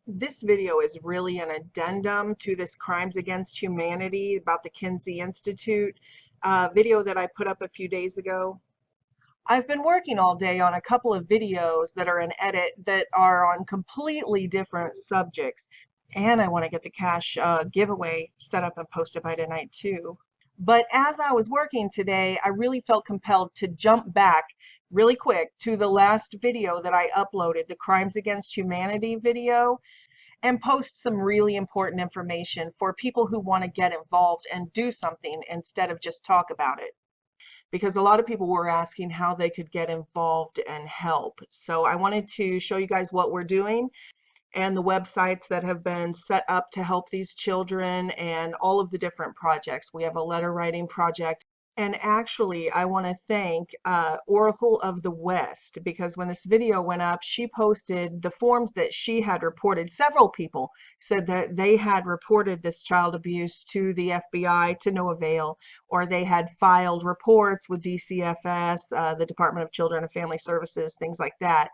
This video is really an addendum to this Crimes Against Humanity about the Kinsey Institute video that I put up a few days ago. I've been working all day on a couple of videos that are in edit that are on completely different subjects. And I want to get the cash giveaway set up and posted by tonight too. But as I was working today, I really felt compelled to jump back really quick to the last video that I uploaded, the Crimes Against Humanity video, and post some really important information for people who want to get involved and do something instead of just talk about it. Because a lot of people were asking how they could get involved and help. So I wanted to show you guys what we're doing and the websites that have been set up to help these children and all of the different projects. We have a letter writing project. And actually, I want to thank Oracle of the West, because when this video went up, she posted the forms that she had reported. Several people said that they had reported this child abuse to the FBI to no avail, or they had filed reports with DCFS, the Department of Children and Family Services, things like that.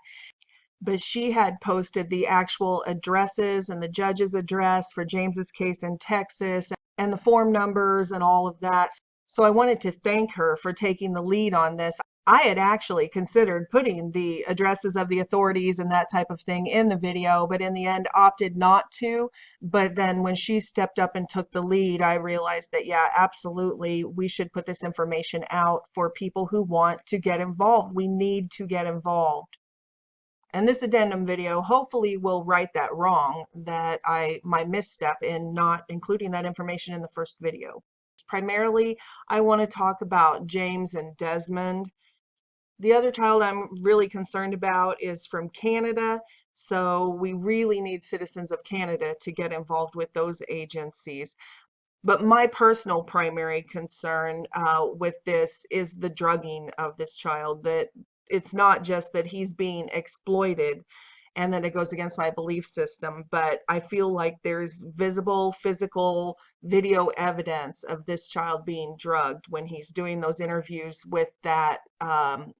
But she had posted the actual addresses and the judge's address for James's case in Texas and the form numbers and all of that. So I wanted to thank her for taking the lead on this. I had actually considered putting the addresses of the authorities and that type of thing in the video, but in the end opted not to. But then when she stepped up and took the lead, I realized that, yeah, absolutely, we should put this information out for people who want to get involved. We need to get involved. And this addendum video hopefully will right that wrong, that my misstep in not including that information in the first video. Primarily, I want to talk about James and Desmond. The other child I'm really concerned about is from Canada, so we really need citizens of Canada to get involved with those agencies. But my personal primary concern with this is the drugging of this child, that it's not just that he's being exploited and that it goes against my belief system, but I feel like there's visible physical video evidence of this child being drugged when he's doing those interviews with that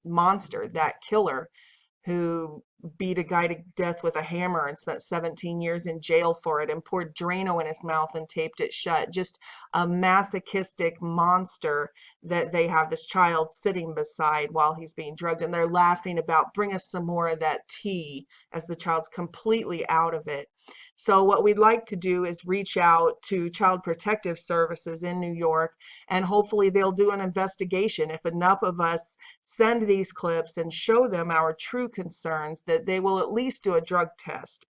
monster, that killer who beat a guy to death with a hammer and spent 17 years in jail for it and poured Drano in his mouth and taped it shut. Just a masochistic monster that they have this child sitting beside while he's being drugged, and they're laughing about, bring us some more of that tea, as the child's completely out of it. So what we'd like to do is reach out to Child Protective Services in New York, and hopefully they'll do an investigation. If enough of us send these clips and show them our true concerns, that they will at least do a drug test.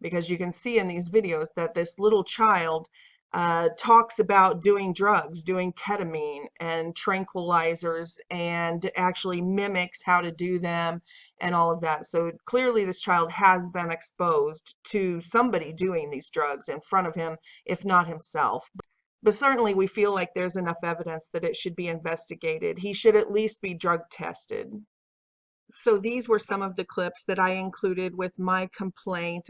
Because you can see in these videos that this little child talks about doing drugs, doing ketamine and tranquilizers, and actually mimics how to do them and all of that. So clearly this child has been exposed to somebody doing these drugs in front of him, if not himself. But certainly we feel like there's enough evidence that it should be investigated. He should at least be drug tested. So these were some of the clips that I included with my complaint.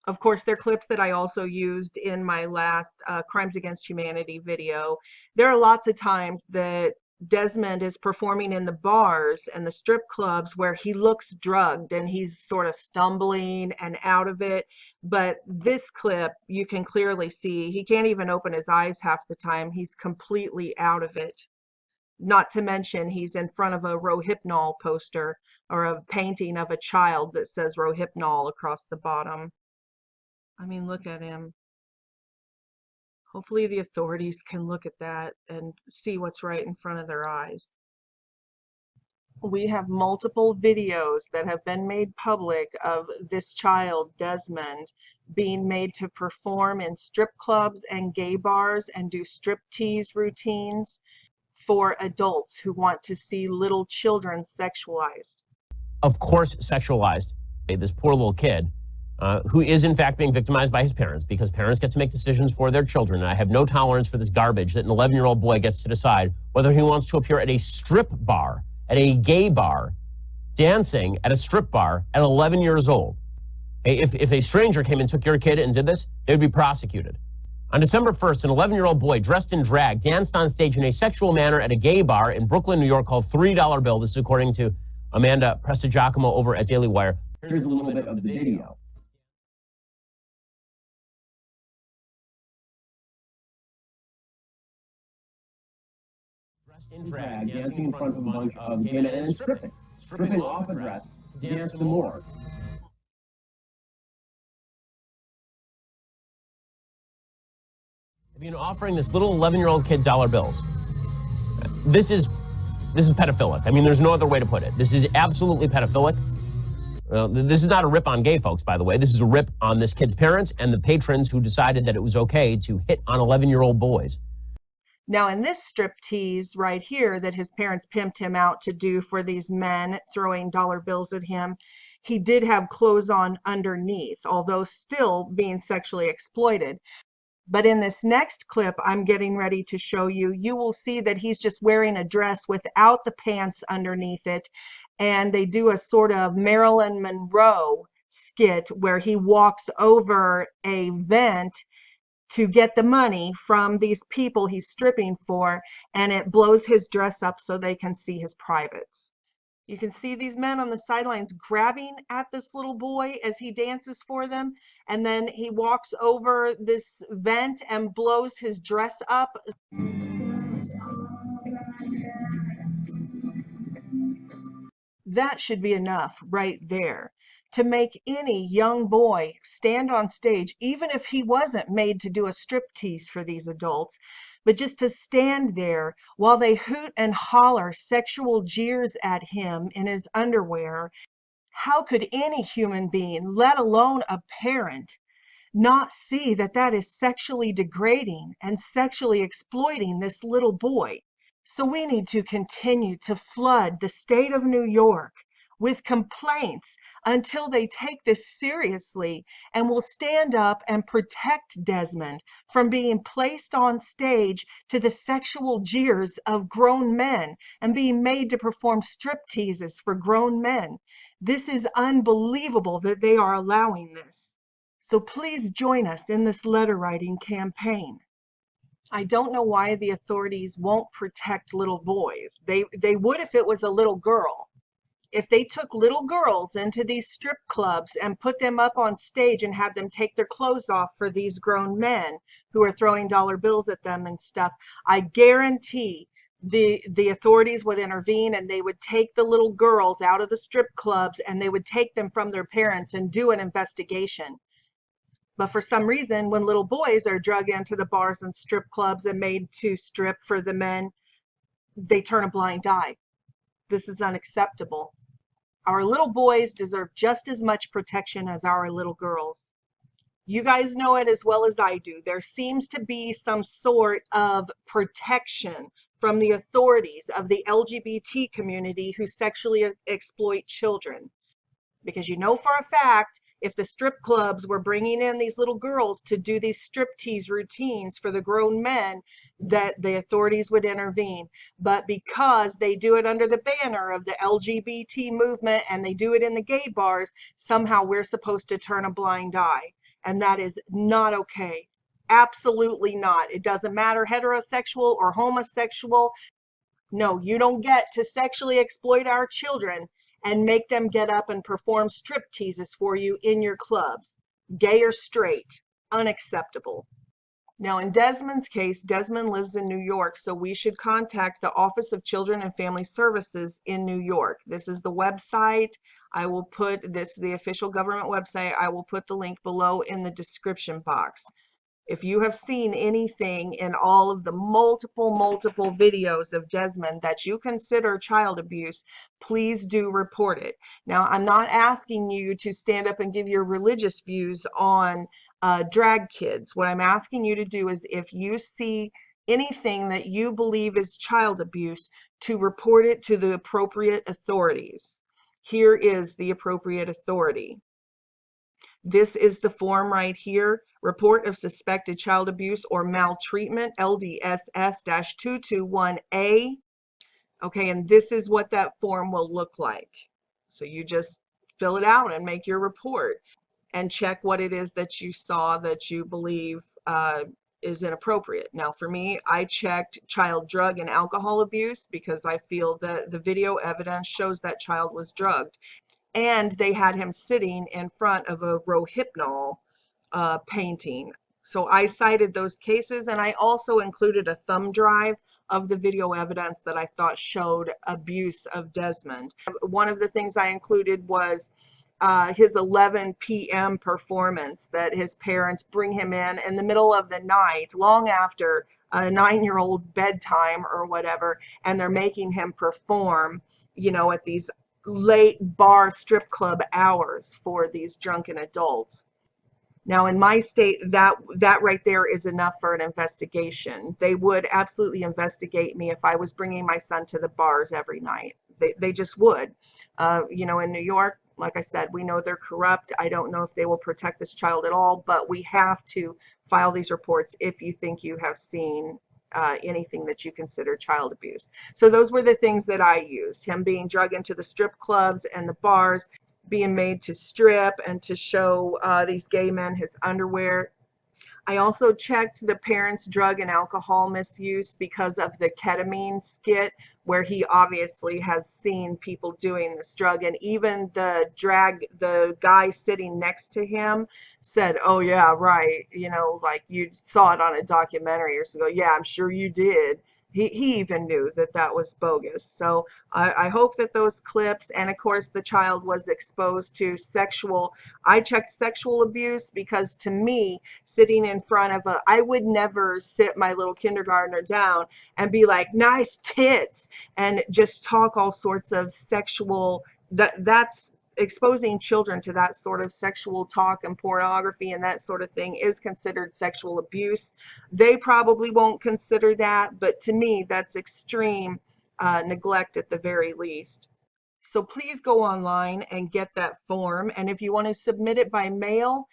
Of course, they're clips that I also used in my last Crimes Against Humanity video. There are lots of times that Desmond is performing in the bars and the strip clubs where he looks drugged and he's sort of stumbling and out of it. But this clip, you can clearly see he can't even open his eyes half the time. He's completely out of it. Not to mention he's in front of a Rohypnol poster or a painting of a child that says Rohypnol across the bottom. I mean, look at him. Hopefully the authorities can look at that and see what's right in front of their eyes. We have multiple videos that have been made public of this child, Desmond, being made to perform in strip clubs and gay bars and do striptease routines for adults who want to see little children sexualized. Of course, sexualized. This poor little kid. Who is in fact being victimized by his parents, because parents get to make decisions for their children. And I have no tolerance for this garbage that an 11-year-old boy gets to decide whether he wants to appear at a strip bar, at a gay bar, dancing at a strip bar at 11 years old. If a stranger came and took your kid and did this, they would be prosecuted. On December 1st, an 11-year-old boy dressed in drag danced on stage in a sexual manner at a gay bar in Brooklyn, New York called $3 Bill. This is according to Amanda Prestigiacomo over at Daily Wire. Here's a little bit of the video. in drag, dancing in front of a bunch of gay men, and stripping off a dress to dance some more. I mean, offering this little 11-year-old kid dollar bills. This is pedophilic. I mean, there's no other way to put it. This is absolutely pedophilic. This is not a rip on gay folks, by the way. This is a rip on this kid's parents and the patrons who decided that it was okay to hit on 11-year-old boys. Now, in this striptease right here that his parents pimped him out to do for these men throwing dollar bills at him, he did have clothes on underneath, although still being sexually exploited. But in this next clip I'm getting ready to show you, you will see that he's just wearing a dress without the pants underneath it. And they do a sort of Marilyn Monroe skit where he walks over a vent to get the money from these people he's stripping for, and it blows his dress up so they can see his privates. You can see these men on the sidelines grabbing at this little boy as he dances for them, and then he walks over this vent and blows his dress up. That should be enough right there to make any young boy stand on stage, even if he wasn't made to do a striptease for these adults, but just to stand there while they hoot and holler sexual jeers at him in his underwear. How could any human being, let alone a parent, not see that that is sexually degrading and sexually exploiting this little boy? So we need to continue to flood the state of New York with complaints until they take this seriously and will stand up and protect Desmond from being placed on stage to the sexual jeers of grown men and being made to perform stripteases for grown men. This is unbelievable that they are allowing this. So please join us in this letter writing campaign. I don't know why the authorities won't protect little boys. They would if it was a little girl. If they took little girls into these strip clubs and put them up on stage and had them take their clothes off for these grown men who are throwing dollar bills at them and stuff, I guarantee the authorities would intervene and they would take the little girls out of the strip clubs and they would take them from their parents and do an investigation. But for some reason, when little boys are drug into the bars and strip clubs and made to strip for the men, they turn a blind eye. This is unacceptable. Our little boys deserve just as much protection as our little girls. You guys know it as well as I do. There seems to be some sort of protection from the authorities of the LGBT community who sexually exploit children. Because you know for a fact, if the strip clubs were bringing in these little girls to do these striptease routines for the grown men, that the authorities would intervene. But because they do it under the banner of the LGBT movement and they do it in the gay bars, somehow we're supposed to turn a blind eye. And that is not okay. Absolutely not. It doesn't matter heterosexual or homosexual. No, you don't get to sexually exploit our children and make them get up and perform stripteases for you in your clubs, gay or straight. Unacceptable. Now, in Desmond's case, Desmond lives in New York, so we should contact the Office of Children and Family Services in New York. This is the website. I will put this, the official government website. I will put the link below in the description box. If you have seen anything in all of the multiple videos of Desmond that you consider child abuse, please do report it. Now, I'm not asking you to stand up and give your religious views on drag kids. What I'm asking you to do is, if you see anything that you believe is child abuse, to report it to the appropriate authorities. Here is the appropriate authority. This is the form right here, Report of Suspected Child Abuse or Maltreatment, LDSS-221A. Okay, and this is what that form will look like. So you just fill it out and make your report and check what it is that you saw that you believe is inappropriate. Now, for me, I checked child drug and alcohol abuse because I feel that the video evidence shows that child was drugged. And they had him sitting in front of a Rohypnol painting. So I cited those cases, and I also included a thumb drive of the video evidence that I thought showed abuse of Desmond. One of the things I included was his 11 p.m. performance, that his parents bring him in the middle of the night, long after a 9-year-old's bedtime or whatever, and they're making him perform, you know, at these late bar strip club hours for these drunken adults. Now, in my state, that right there is enough for an investigation. They would absolutely investigate me if I was bringing my son to the bars every night. They just would. You know, in New York, like I said, we know they're corrupt. I don't know if they will protect this child at all, but we have to file these reports if you think you have seen anything that you consider child abuse. So those were the things that I used. Him being drugged into the strip clubs and the bars, being made to strip and to show these gay men his underwear. I also checked the parents' drug and alcohol misuse because of the ketamine skit, where he obviously has seen people doing this drug. And even the guy sitting next to him said, "Oh yeah, right. You know, like you saw it on a documentary or so." Yeah, I'm sure you did. He even knew that that was bogus. So I hope that those clips, and of course the child was exposed to I checked sexual abuse, because to me, sitting in front of I would never sit my little kindergartner down and be like, "Nice tits," and just talk all sorts of sexual, that's exposing children to that sort of sexual talk and pornography and that sort of thing is considered sexual abuse. They probably won't consider that, but to me, that's extreme neglect at the very least. So please go online and get that form. And if you want to submit it by mail,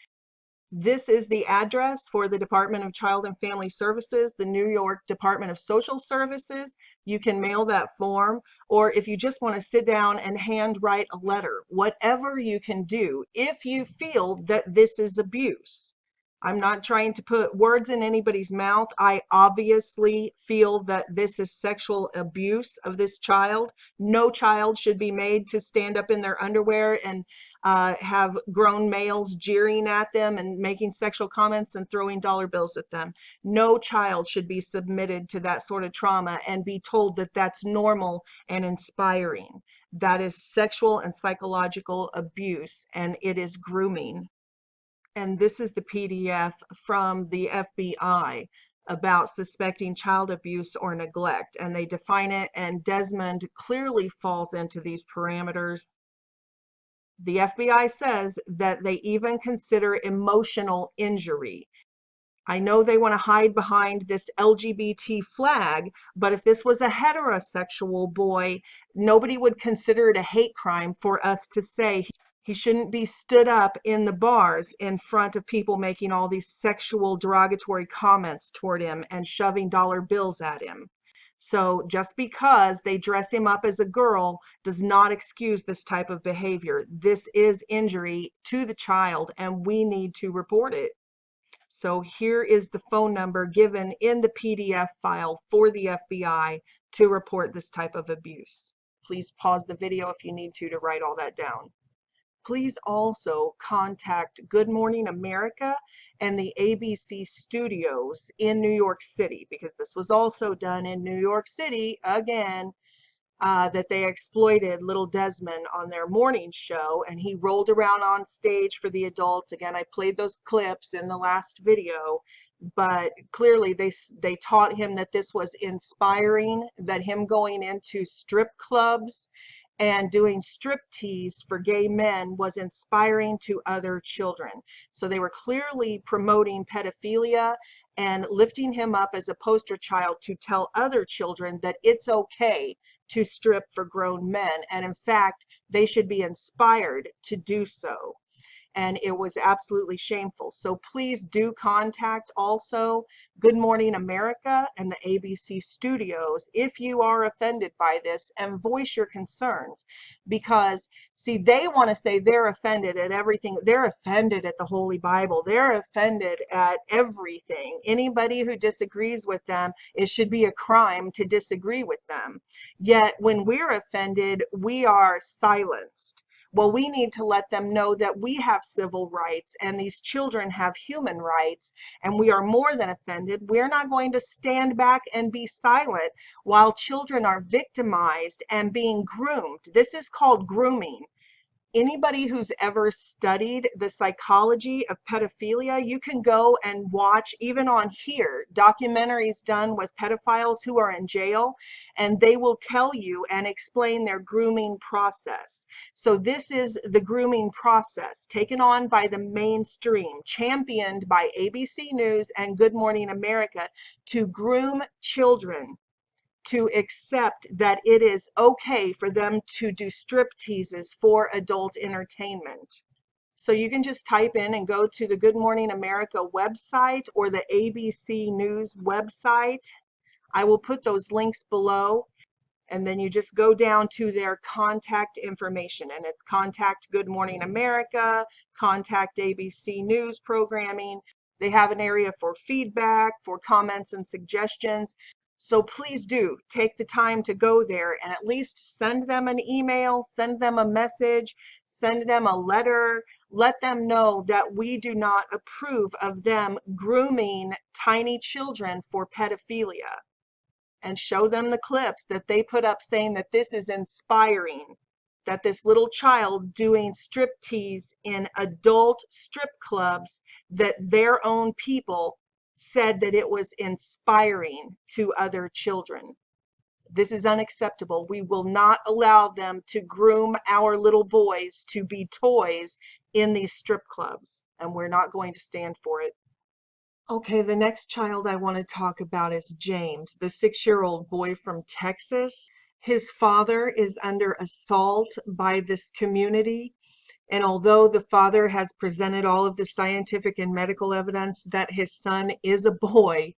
this is the address for the Department of Child and Family Services, the New York Department of Social Services. You can mail that form, or if you just want to sit down and handwrite a letter, whatever you can do if you feel that this is abuse. I'm not trying to put words in anybody's mouth. I obviously feel that this is sexual abuse of this child. No child should be made to stand up in their underwear and have grown males jeering at them and making sexual comments and throwing dollar bills at them. No child should be submitted to that sort of trauma and be told that that's normal and inspiring. That is sexual and psychological abuse, and it is grooming. And this is the PDF from the FBI about suspecting child abuse or neglect, and they define it, and Desmond clearly falls into these parameters. The FBI says that they even consider emotional injury. I know they want to hide behind this LGBT flag, but if this was a heterosexual boy, nobody would consider it a hate crime for us to say he shouldn't be stood up in the bars in front of people making all these sexual derogatory comments toward him and shoving dollar bills at him. So just because they dress him up as a girl does not excuse this type of behavior. This is injury to the child, and we need to report it. So here is the phone number given in the PDF file for the FBI to report this type of abuse. Please pause the video if you need to write all that down. Please also contact Good Morning America and the ABC studios in New York City, because this was also done in New York City again, that they exploited little Desmond on their morning show, and he rolled around on stage for the adults. Again, I played those clips in the last video, but clearly they taught him that this was inspiring, that him going into strip clubs and doing striptease for gay men was inspiring to other children. So they were clearly promoting pedophilia and lifting him up as a poster child to tell other children that it's okay to strip for grown men. And in fact, they should be inspired to do so. And it was absolutely shameful. So please do contact also Good Morning America and the ABC studios if you are offended by this, and voice your concerns. Because see, they want to say they're offended at everything. They're offended at the Holy Bible. They're offended at everything. Anybody who disagrees with them, it should be a crime to disagree with them. Yet when we're offended, we are silenced. Well, we need to let them know that we have civil rights and these children have human rights, and we are more than offended. We're not going to stand back and be silent while children are victimized and being groomed. This is called grooming. Anybody who's ever studied the psychology of pedophilia, you can go and watch, even on here, documentaries done with pedophiles who are in jail, and they will tell you and explain their grooming process. So this is the grooming process taken on by the mainstream, championed by ABC News and Good Morning America, to groom children to accept that it is okay for them to do strip teases for adult entertainment. So you can just type in and go to the Good Morning America website or the ABC News website. I will put those links below, and then you just go down to their contact information, and it's contact Good Morning America, contact ABC News programming. They have an area for feedback, for comments and suggestions. So please do take the time to go there and at least send them an email, send them a message, send them a letter. Let them know that we do not approve of them grooming tiny children for pedophilia. And show them the clips that they put up saying that this is inspiring, that this little child doing striptease in adult strip clubs, that their own people said that it was inspiring to other children. This is unacceptable. We will not allow them to groom our little boys to be toys in these strip clubs, and we're not going to stand for it. Okay, the next child I want to talk about is James, the 6-year-old boy from Texas. His father is under assault by this community. And although the father has presented all of the scientific and medical evidence that his son is a boy,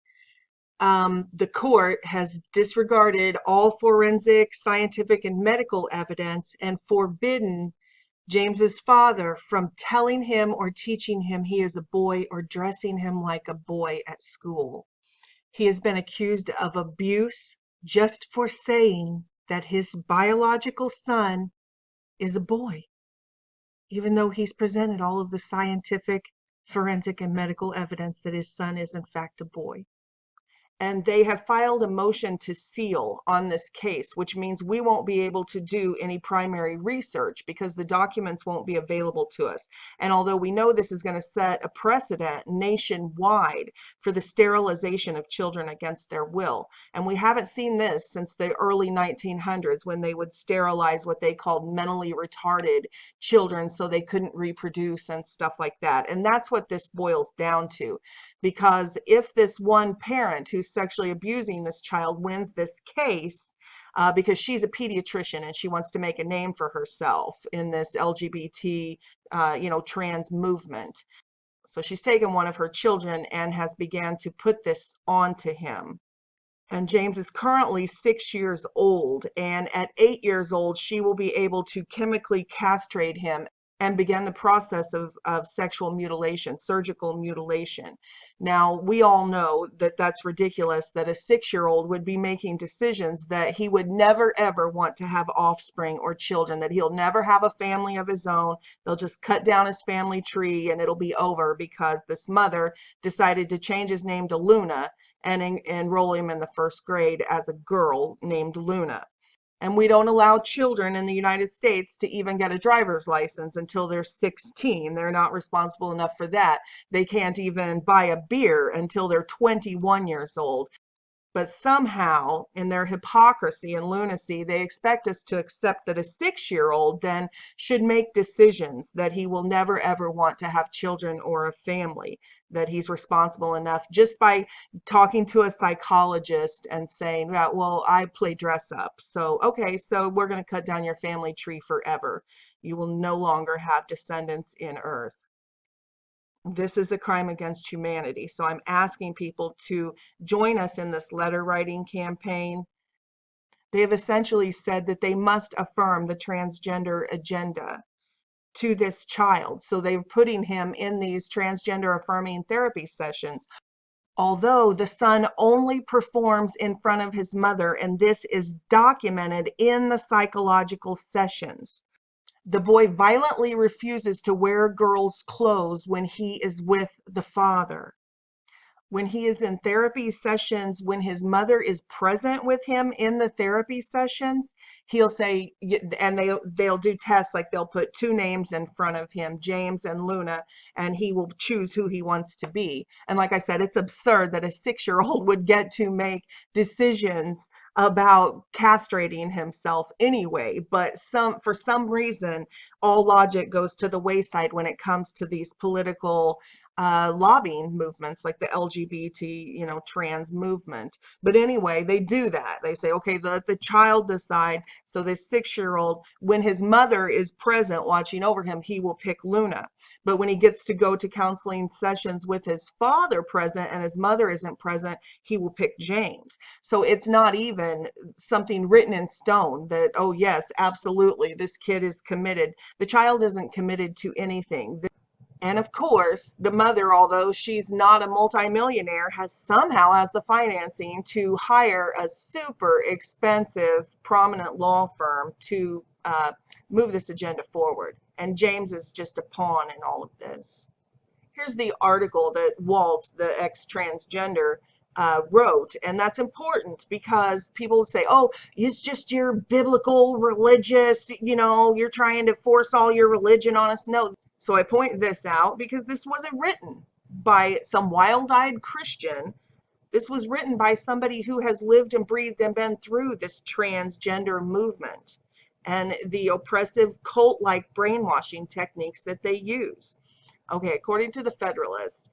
the court has disregarded all forensic, scientific, and medical evidence and forbidden James's father from telling him or teaching him he is a boy or dressing him like a boy at school. He has been accused of abuse just for saying that his biological son is a boy, even though he's presented all of the scientific, forensic, and medical evidence that his son is in fact a boy. And they have filed a motion to seal on this case, which means we won't be able to do any primary research because the documents won't be available to us. And although we know this is going to set a precedent nationwide for the sterilization of children against their will, and we haven't seen this since the early 1900s when they would sterilize what they called mentally retarded children so they couldn't reproduce and stuff like that. And that's what this boils down to. Because if this one parent who's sexually abusing this child wins this case, because she's a pediatrician and she wants to make a name for herself in this LGBT, trans movement. So she's taken one of her children and has began to put this onto him. And James is currently 6 years old, and at 8 years old, she will be able to chemically castrate him and begin the process of sexual mutilation, surgical mutilation. Now, we all know that that's ridiculous, that a 6-year-old would be making decisions that he would never, ever want to have offspring or children, that he'll never have a family of his own. They'll just cut down his family tree and it'll be over because this mother decided to change his name to Luna and enroll him in the first grade as a girl named Luna. And we don't allow children in the United States to even get a driver's license until they're 16. They're not responsible enough for that. They can't even buy a beer until they're 21 years old. But somehow, in their hypocrisy and lunacy, they expect us to accept that a 6-year-old then should make decisions that he will never ever want to have children or a family, that he's responsible enough just by talking to a psychologist and saying, well, I play dress up. So, okay, so we're going to cut down your family tree forever. You will no longer have descendants in Earth. This is a crime against humanity. So I'm asking people to join us in this letter writing campaign. They have essentially said that they must affirm the transgender agenda to this child. So they're putting him in these transgender affirming therapy sessions. Although the son only performs in front of his mother, and this is documented in the psychological sessions. The boy violently refuses to wear girls' clothes when he is with the father. When he is in therapy sessions, when his mother is present with him in the therapy sessions, he'll say, and they'll do tests, like they'll put two names in front of him, James and Luna, and he will choose who he wants to be. And like I said, it's absurd that a 6-year-old would get to make decisions about castrating himself anyway, but for some reason, all logic goes to the wayside when it comes to these political lobbying movements like the LGBT, trans movement. But anyway, they do that. They say, okay, let the child decide. So this 6-year-old, when his mother is present watching over him, he will pick Luna. But when he gets to go to counseling sessions with his father present and his mother isn't present, he will pick James. So it's not even something written in stone that, oh yes, absolutely, this kid is committed. The child isn't committed to anything. And of course, the mother, although she's not a multimillionaire, has the financing to hire a super expensive, prominent law firm to move this agenda forward. And James is just a pawn in all of this. Here's the article that Walt, the ex-transgender, wrote, and that's important because people say, oh, it's just your biblical religious, you're trying to force all your religion on us. No. So I point this out because this wasn't written by some wild-eyed Christian. This was written by somebody who has lived and breathed and been through this transgender movement and the oppressive cult-like brainwashing techniques that they use. Okay, according to the Federalist,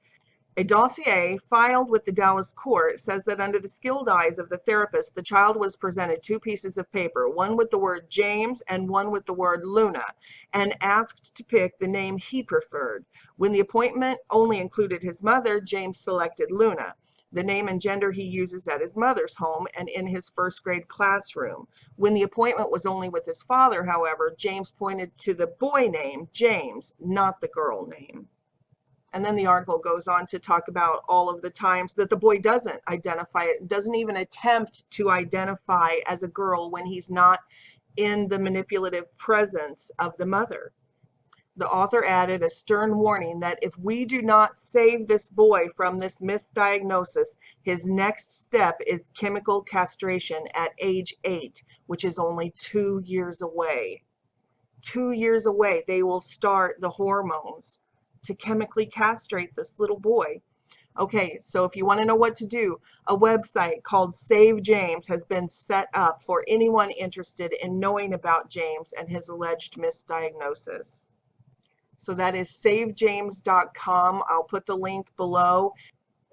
a dossier filed with the Dallas court says that under the skilled eyes of the therapist, the child was presented two pieces of paper, one with the word James and one with the word Luna, and asked to pick the name he preferred. When the appointment only included his mother, James selected Luna, the name and gender he uses at his mother's home and in his first grade classroom. When the appointment was only with his father, however, James pointed to the boy name, James, not the girl name. And then the article goes on to talk about all of the times that the boy doesn't identify, doesn't even attempt to identify as a girl when he's not in the manipulative presence of the mother. The author added a stern warning that if we do not save this boy from this misdiagnosis, his next step is chemical castration at age 8, which is only 2 years away. 2 years away, they will start the hormones to chemically castrate this little boy. Okay, so if you want to know what to do, a website called Save James has been set up for anyone interested in knowing about James and his alleged misdiagnosis. So that is savejames.com. I'll put the link below.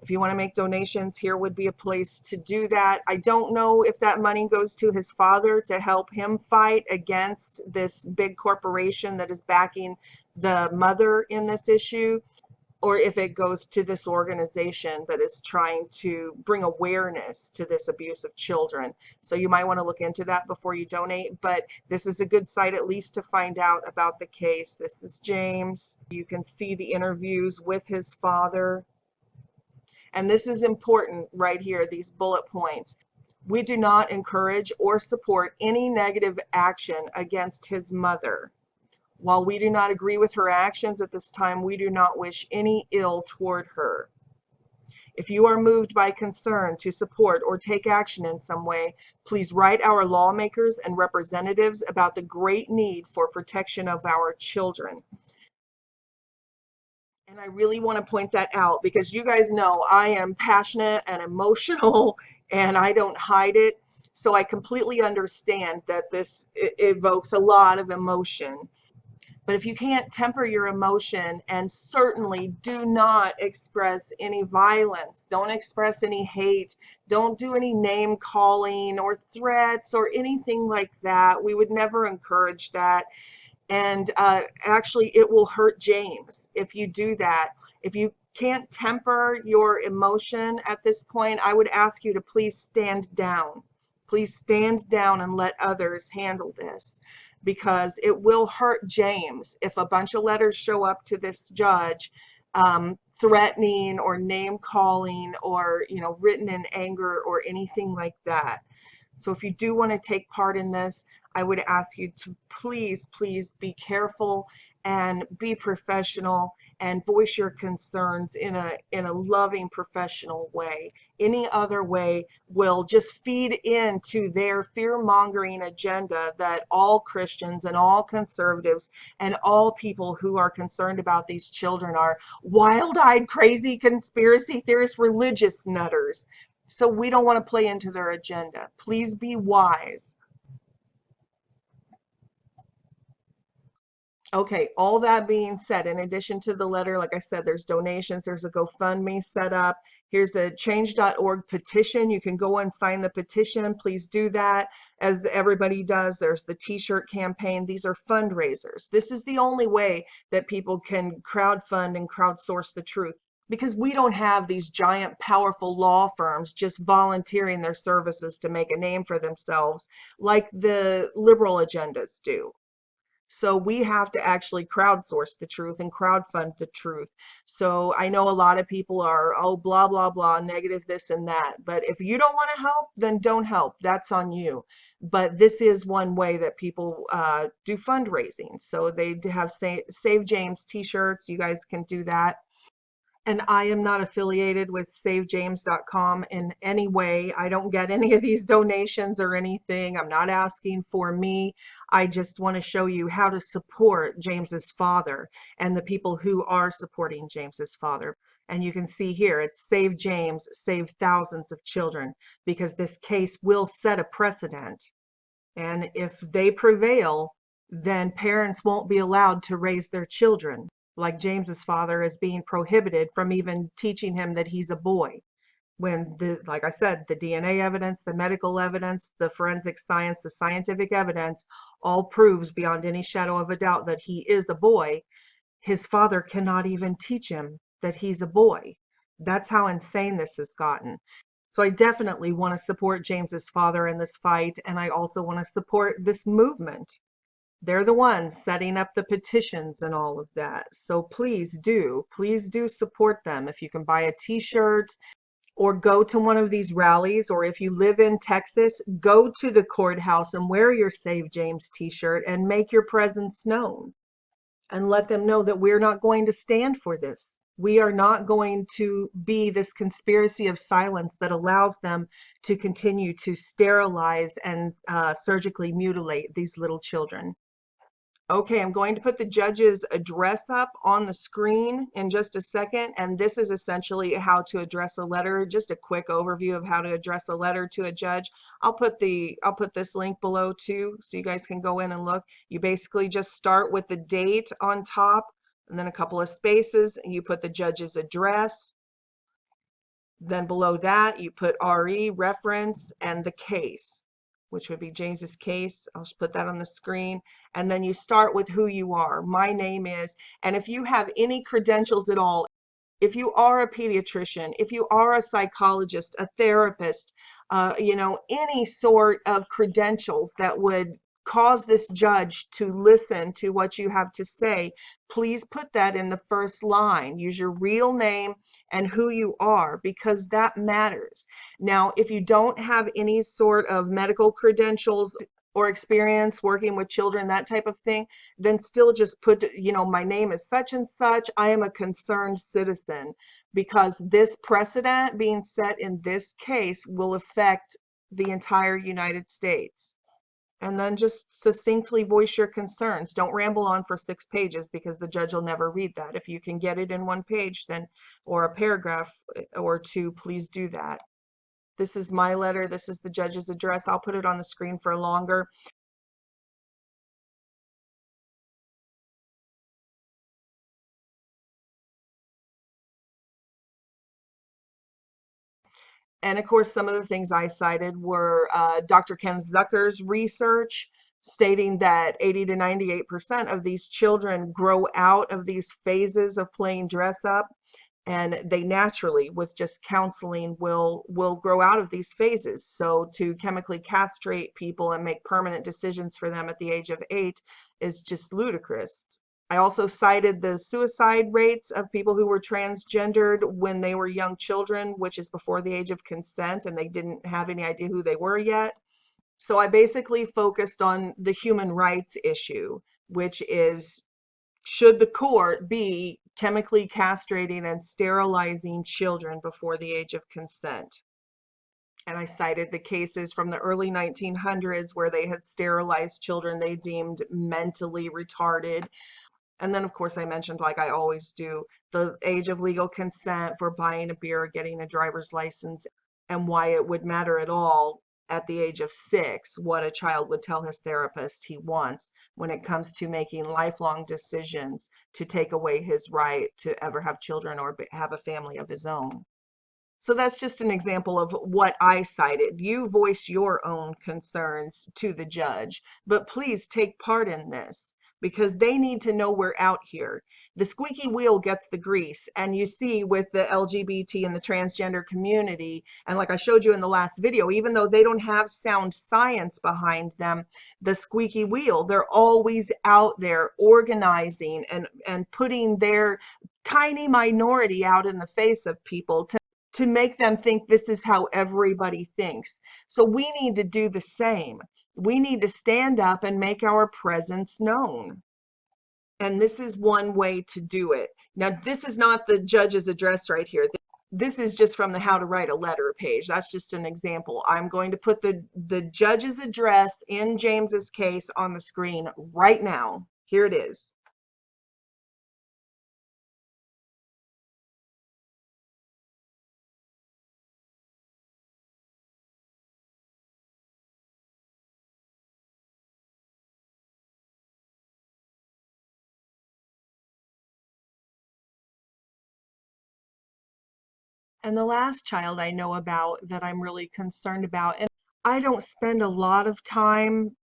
If you want to make donations, here would be a place to do that. I don't know if that money goes to his father to help him fight against this big corporation that is backing the mother in this issue, or if it goes to this organization that is trying to bring awareness to this abuse of children. So you might want to look into that before you donate, but this is a good site at least to find out about the case. This is James. You can see the interviews with his father. And this is important right here, these bullet points. We do not encourage or support any negative action against his mother. While we do not agree with her actions at this time, we do not wish any ill toward her. If you are moved by concern to support or take action in some way, please write our lawmakers and representatives about the great need for protection of our children. And I really want to point that out because you guys know I am passionate and emotional and I don't hide it. So I completely understand that this evokes a lot of emotion. But if you can't temper your emotion, and certainly do not express any violence, don't express any hate, don't do any name calling or threats or anything like that. We would never encourage that. And actually, it will hurt James if you do that. If you can't temper your emotion at this point, I would ask you to please stand down. Please stand down and let others handle this, because it will hurt James if a bunch of letters show up to this judge threatening or name calling or written in anger or anything like that. So if you do want to take part in this, I would ask you to please, please be careful and be professional and voice your concerns in a loving, professional way. Any other way will just feed into their fear-mongering agenda that all Christians and all conservatives and all people who are concerned about these children are wild-eyed, crazy conspiracy theorists, religious nutters. So we don't want to play into their agenda. Please be wise. Okay, all that being said, in addition to the letter, like I said, there's donations, there's a GoFundMe set up. Here's a change.org petition. You can go and sign the petition. Please do that, as everybody does. There's the t-shirt campaign. These are fundraisers. This is the only way that people can crowdfund and crowdsource the truth, because we don't have these giant, powerful law firms just volunteering their services to make a name for themselves like the liberal agendas do. So we have to actually crowdsource the truth and crowdfund the truth. So I know a lot of people are, oh, blah, blah, blah, negative this and that. But if you don't want to help, then don't help. That's on you. But this is one way that people do fundraising. So they have Save James t-shirts. You guys can do that. And I am not affiliated with SaveJames.com in any way. I don't get any of these donations or anything. I'm not asking for me. I just want to show you how to support James's father and the people who are supporting James's father. And you can see here, it's Save James, save thousands of children, because this case will set a precedent. And if they prevail, then parents won't be allowed to raise their children, like James's father is being prohibited from even teaching him that he's a boy. When, like I said, the DNA evidence, the medical evidence, the forensic science, the scientific evidence all proves beyond any shadow of a doubt that he is a boy, his father cannot even teach him that he's a boy. That's how insane this has gotten. So I definitely want to support James's father in this fight, and I also want to support this movement. They're the ones setting up the petitions and all of that. So please do support them. If you can buy a t-shirt or go to one of these rallies, or if you live in Texas, go to the courthouse and wear your Save James t-shirt and make your presence known and let them know that we're not going to stand for this. We are not going to be this conspiracy of silence that allows them to continue to sterilize and surgically mutilate these little children. Okay, I'm going to put the judge's address up on the screen in just a second, and this is essentially how to address a letter, just a quick overview of how to address a letter to a judge. I'll put this link below too, so you guys can go in and look. You basically just start with the date on top, and then a couple of spaces, and you put the judge's address. Then below that, you put RE, reference, and the case, which would be James's case. I'll just put that on the screen. And then you start with who you are. My name is, and if you have any credentials at all, if you are a pediatrician, if you are a psychologist, a therapist, any sort of credentials that would cause this judge to listen to what you have to say, please put that in the first line. Use your real name and who you are, because that matters. Now, if you don't have any sort of medical credentials or experience working with children, that type of thing, then still just put, my name is such and such. I am a concerned citizen, because this precedent being set in this case will affect the entire United States. And then just succinctly voice your concerns. Don't ramble on for 6 pages, because the judge will never read that. If you can get it in 1 page, then, or a paragraph or 2, please do that. This is my letter. This is the judge's address. I'll put it on the screen for longer. And of course, some of the things I cited were Dr. Ken Zucker's research stating that 80 to 98% of these children grow out of these phases of playing dress up, and they naturally, with just counseling, will grow out of these phases. So to chemically castrate people and make permanent decisions for them at the age of 8 is just ludicrous. I also cited the suicide rates of people who were transgendered when they were young children, which is before the age of consent, and they didn't have any idea who they were yet. So I basically focused on the human rights issue, which is, should the court be chemically castrating and sterilizing children before the age of consent? And I cited the cases from the early 1900s where they had sterilized children they deemed mentally retarded. And then, of course, I mentioned, like I always do, the age of legal consent for buying a beer or getting a driver's license, and why it would matter at all at the age of 6 what a child would tell his therapist he wants when it comes to making lifelong decisions to take away his right to ever have children or have a family of his own. So that's just an example of what I cited. You voice your own concerns to the judge, but please take part in this because they need to know we're out here. The squeaky wheel gets the grease, and you see with the LGBT and the transgender community, and like I showed you in the last video, even though they don't have sound science behind them, the squeaky wheel, they're always out there organizing and putting their tiny minority out in the face of people to make them think this is how everybody thinks. So we need to do the same. We need to stand up and make our presence known. And this is one way to do it. Now, this is not the judge's address right here. This is just from the How to Write a Letter page. That's just an example. I'm going to put the judge's address in James's case on the screen right now. Here it is. And the last child I know about that I'm really concerned about, and I don't spend a lot of time,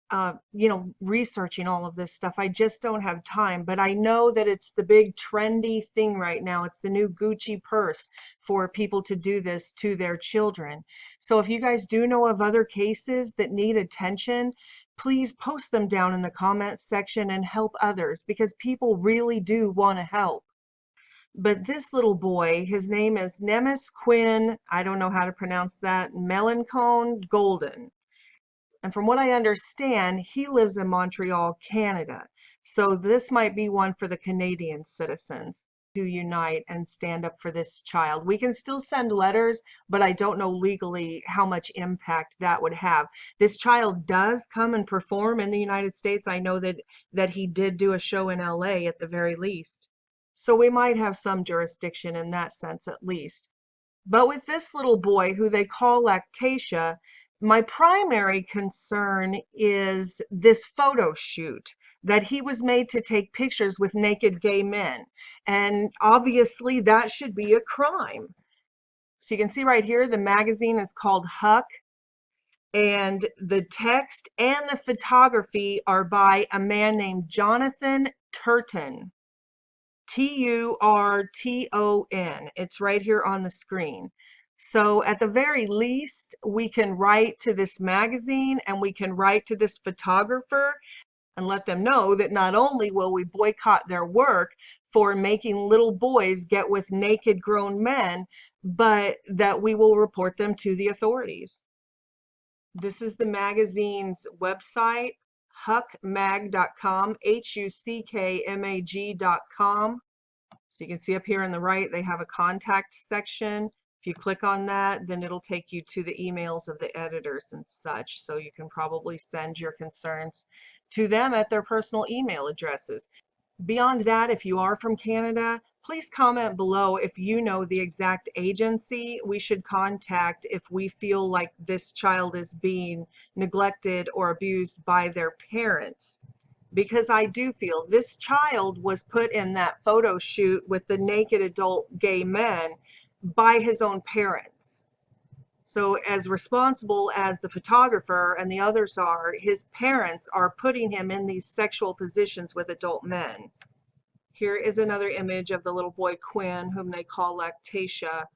researching all of this stuff. I just don't have time, but I know that it's the big trendy thing right now. It's the new Gucci purse for people to do this to their children. So if you guys do know of other cases that need attention, please post them down in the comments section and help others because people really do want to help. But this little boy, his name is Nemes Quinn, I don't know how to pronounce that, Melancone Golden. And from what I understand, he lives in Montreal, Canada. So this might be one for the Canadian citizens to unite and stand up for this child. We can still send letters, but I don't know legally how much impact that would have. This child does come and perform in the United States. I know that he did do a show in LA at the very least. So we might have some jurisdiction in that sense at least. But with this little boy who they call Lactatia, my primary concern is this photo shoot that he was made to take pictures with naked gay men. And obviously that should be a crime. So you can see right here, the magazine is called Huck. And the text and the photography are by a man named Jonathan Turton. Turton. It's right here on the screen. So at the very least, we can write to this magazine and we can write to this photographer and let them know that not only will we boycott their work for making little boys get with naked grown men, but that we will report them to the authorities. This is the magazine's website, huckmag.com, huckmag.com. So you can see up here on the right, they have a contact section. If you click on that, then it'll take you to the emails of the editors and such. So you can probably send your concerns to them at their personal email addresses. Beyond that, if you are from Canada, please comment below if you know the exact agency we should contact if we feel like this child is being neglected or abused by their parents. Because I do feel this child was put in that photo shoot with the naked adult gay men by his own parents. So as responsible as the photographer and the others are, his parents are putting him in these sexual positions with adult men. Here is another image of the little boy Quinn, whom they call Lactatia.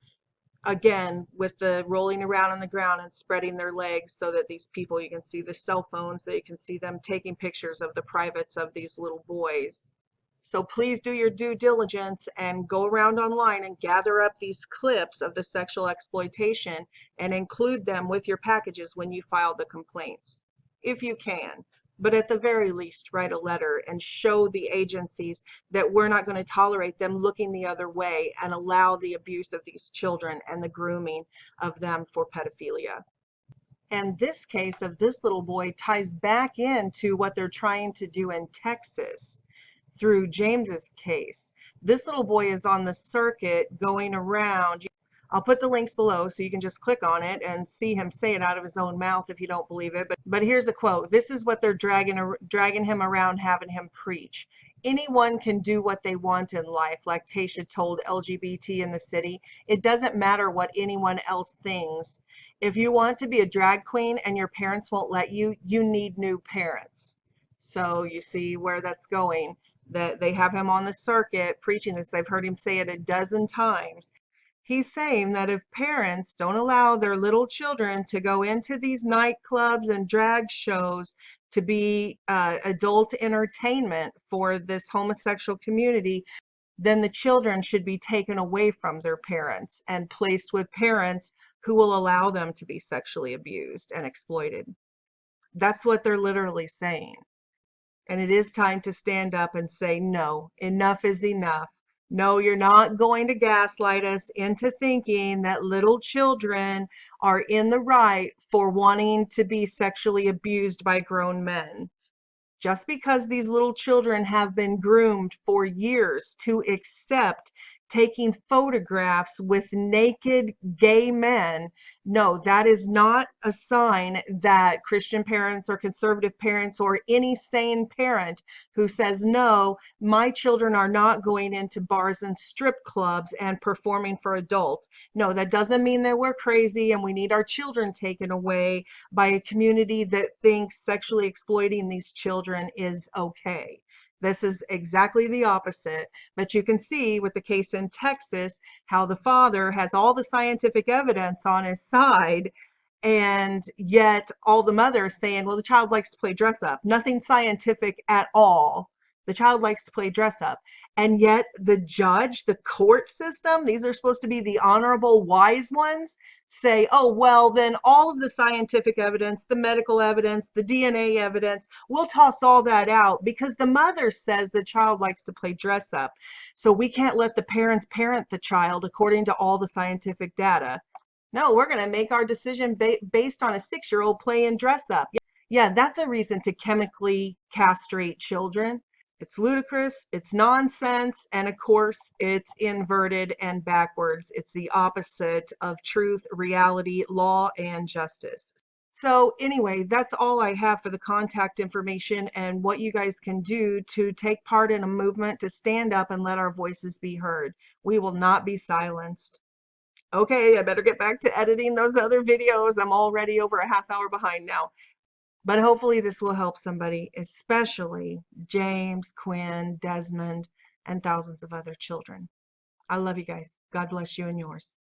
Again, with the rolling around on the ground and spreading their legs so that these people, you can see the cell phones, that you can see them taking pictures of the privates of these little boys. So please do your due diligence and go around online and gather up these clips of the sexual exploitation and include them with your packages when you file the complaints. if you can. But at the very least, write a letter and show the agencies that we're not going to tolerate them looking the other way and allow the abuse of these children and the grooming of them for pedophilia. And this case of this little boy ties back into what they're trying to do in Texas through James's case. This little boy is on the circuit going around. I'll put the links below so you can just click on it and see him say it out of his own mouth if you don't believe it. But here's a quote. This is what they're dragging him around, having him preach. Anyone can do what they want in life, Lactatia told LGBT in the city. It doesn't matter what anyone else thinks. If you want to be a drag queen and your parents won't let you, you need new parents. So you see where that's going. That they have him on the circuit preaching this. I've heard him say it a dozen times. He's saying that if parents don't allow their little children to go into these nightclubs and drag shows to be adult entertainment for this homosexual community, then the children should be taken away from their parents and placed with parents who will allow them to be sexually abused and exploited. That's what they're literally saying. And it is time to stand up and say, no, enough is enough. No, you're not going to gaslight us into thinking that little children are in the right for wanting to be sexually abused by grown men. Just because these little children have been groomed for years to accept taking photographs with naked gay men, no, that is not a sign that Christian parents or conservative parents or any sane parent who says, no, my children are not going into bars and strip clubs and performing for adults. No, that doesn't mean that we're crazy and we need our children taken away by a community that thinks sexually exploiting these children is okay. This is exactly the opposite. But you can see with the case in Texas how the father has all the scientific evidence on his side, and yet all the mother is saying, well, the child likes to play dress up. Nothing scientific at all. The child likes to play dress up. And yet the judge, the court system, these are supposed to be the honorable, wise ones, say, oh, well, then all of the scientific evidence, the medical evidence, the DNA evidence, we'll toss all that out because the mother says the child likes to play dress up. So we can't let the parents parent the child according to all the scientific data. No, we're going to make our decision based on a 6-year-old playing dress up. Yeah, that's a reason to chemically castrate children. It's ludicrous, it's nonsense, and of course, it's inverted and backwards. It's the opposite of truth, reality, law, and justice. So anyway, that's all I have for the contact information and what you guys can do to take part in a movement to stand up and let our voices be heard. We will not be silenced. Okay, I better get back to editing those other videos. I'm already over a half hour behind now. But hopefully this will help somebody, especially James, Quinn, Desmond, and thousands of other children. I love you guys. God bless you and yours.